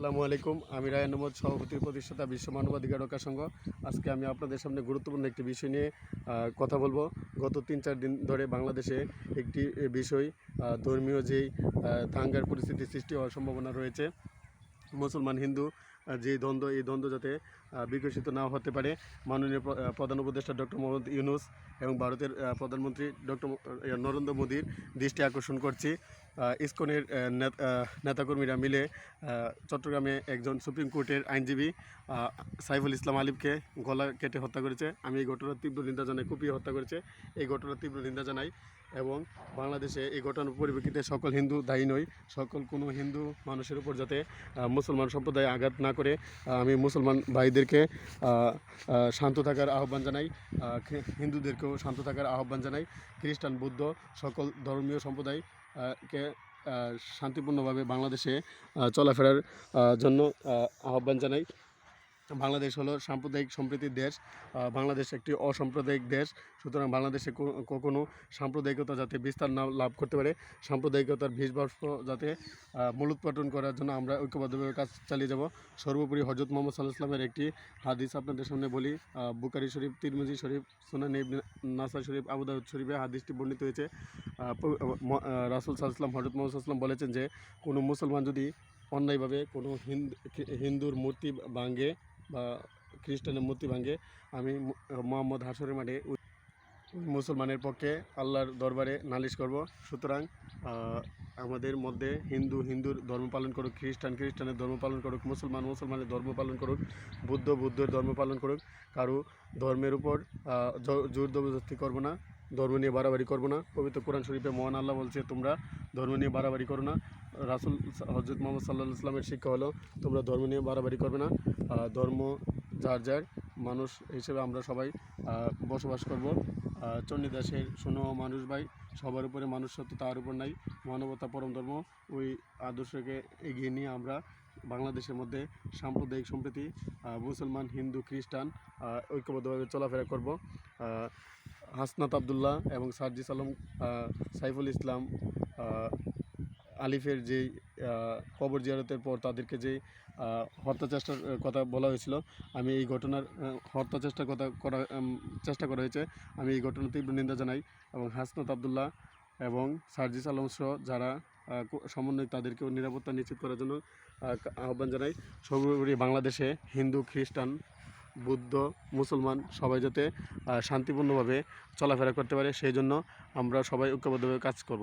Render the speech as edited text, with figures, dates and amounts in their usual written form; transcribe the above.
আসসালামু আলাইকুম। আমি রায়হান আহমদ, সভাপতি প্রতিষ্ঠাতা বিশ্ব মানবাধিকার রক্ষা সংঘ। আজকে আমি আপনাদের সামনে গুরুত্বপূর্ণ একটি বিষয় নিয়ে কথা বলবো। গত ৩-৪ দিন ধরে বাংলাদেশে একটি বিষয়, ধর্মীয় যেই দাঙ্গার পরিস্থিতি সৃষ্টি হওয়ার সম্ভাবনা রয়েছে। মুসলমান হিন্দু যে দ্বন্দ্ব, এই দ্বন্দ্ব যাতে বিকশিত না হতে পারে, মাননীয় প্রধান উপদেষ্টা ডক্টর মোহাম্মদ ইউনূস এবং ভারতের প্রধানমন্ত্রী ডক্টর নরেন্দ্র মোদীর দৃষ্টি আকর্ষণ করছি। ইসকনের নেতাকর্মীরা মিলে চট্টগ্রামে একজন সুপ্রিম কোর্টের আইনজীবী সাইফুল ইসলাম আলিফকে গলা কেটে হত্যা করেছে। আমি এই ঘটনার তীব্র নিন্দা জানাই। কুপিয়ে হত্যা করেছে, এই ঘটনার তীব্র নিন্দা জানাই। এবং বাংলাদেশে এই ঘটনার পরিপ্রেক্ষিতে সকল হিন্দু দায়ী নয়। কোনো হিন্দু মানুষের উপর যাতে মুসলমান সম্প্রদায় আঘাত না করে, আমি মুসলমান ভাইদেরকে শান্ত থাকার আহ্বান জানাই। হিন্দুদেরকেও শান্ত থাকার আহ্বান জানাই। খ্রিস্টান, বৌদ্ধ সকল ধর্মীয় সম্প্রদায়কে শান্তিপূর্ণভাবে বাংলাদেশে চলাফেরার জন্য আহ্বান জানাই। বাংলাদেশ হলো সাম্প্রদায়িক সম্প্রীতির দেশ। বাংলাদেশ একটি অসাম্প্রদায়িক দেশ। সুতরাং বাংলাদেশে কখনো সাম্প্রদায়িকতা যাতে বিস্তার না লাভ করতে পারে, সাম্প্রদায়িকতার বীজবাষ্প যাতে মূলোৎপাটন করার জন্য আমরা ঐক্যবদ্ধভাবে কাজ চালিয়ে যাব। সর্বোপরি হযরত মুহাম্মদ সাল্লাল্লাহু আলাইহি ওয়াসাল্লামের একটি হাদিস আপনাদের সামনে বলি। বুখারী শরীফ, তিরমিজি শরীফ, সুনান ইবনে নাসাই শরীফ, আবু দাউদ শরীফে হাদিসটি বর্ণিত হয়েছে। রাসূল সাল্লাল্লাহু আলাইহি ওয়াসাল্লাম, হযরত মুহাম্মদ সাল্লাল্লাহু আলাইহি ওয়াসাল্লাম বলেছেন যে কোনো মুসলমান যদি অন্যায়ভাবে কোনো হিন্দুর মূর্তি ভাঙে বা খ্রিস্টানের মূর্তি ভাঙে, আমি মোহাম্মদ হাসরের মাঠে মুসলমানের পক্ষে আল্লাহর দরবারে নালিশ করব। সুতরাং আমাদের মধ্যে হিন্দুর ধর্ম পালন করুক, খ্রিস্টানের ধর্ম পালন করুক, মুসলমানের ধর্ম পালন করুক, বুদ্ধের ধর্ম পালন করুক। কারো ধর্মের উপর জোর জবরদস্তি করবো না, ধর্ম নিয়ে বাড়াবাড়ি করবো না। পবিত্র কোরআন শরীফে মহান আল্লাহ বলছে, তোমরা ধর্ম নিয়ে বাড়াবাড়ি করো না। রাসূল হযরত মুহাম্মদ সাল্লাল্লাহু আলাইহি ওয়াসাল্লামের শিক্ষা হলো, তোমরা ধর্ম নিয়ে বাড়াবাড়ি করবে না। ধর্ম যার মানুষ হিসেবে আমরা সবাই বসবাস করব। চণ্ডীদাসের শোনো মানুষ ভাই, সবার উপরে মানুষ সত্য, তার উপর নাই। মানবতা পরম ধর্ম, ওই আদর্শকে এগিয়ে নিয়ে আমরা বাংলাদেশের মধ্যে সাম্প্রদায়িক সম্প্রীতি, মুসলমান, হিন্দু, খ্রিস্টান ঐক্যবদ্ধভাবে চলাফেরা করব। হাসনাত আবদুল্লাহ এবং সার্জিস আলম, সাইফুল ইসলাম আলিফের যেই কবর জিয়ারতের পর তাদেরকে যেই হত্যা চেষ্টার কথা বলা হয়েছিল, আমি এই ঘটনার হত্যা চেষ্টা করা হয়েছে, আমি এই ঘটনার তীব্র নিন্দা জানাই। এবং হাসনাত আবদুল্লাহ এবং সার্জিস আলম সহ যারা সমন্বয়, তাদেরকেও নিরাপত্তা নিশ্চিত করার জন্য আহ্বান জানাই। সর্বোপরি বাংলাদেশে হিন্দু, খ্রিস্টান, বৌদ্ধ, মুসলমান সবাই যাতে শান্তিপূর্ণভাবে চলাফেরা করতে পারে, সেই জন্য আমরা সবাই ঐক্যবদ্ধভাবে কাজ করব।